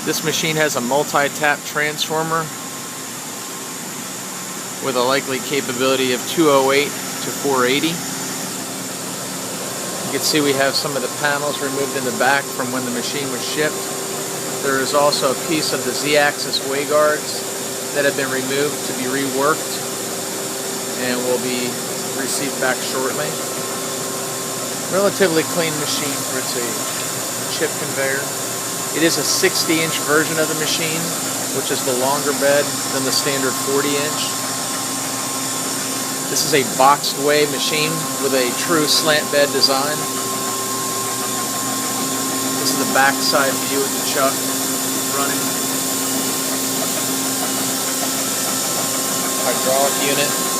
This machine has a multi-tap transformer with a likely capability of 208 to 480. You can see we have some of the panels removed in the back from when the machine was shipped. There is also a piece of the Z-axis way guards that have been removed to be reworked and will be received back shortly. Relatively clean machine for its age. Chip conveyor. It is a 60-inch version of the machine, which is the longer bed than the standard 40-inch. This is a boxed way machine with a true slant bed design. This is the backside view of the chuck running. Hydraulic unit.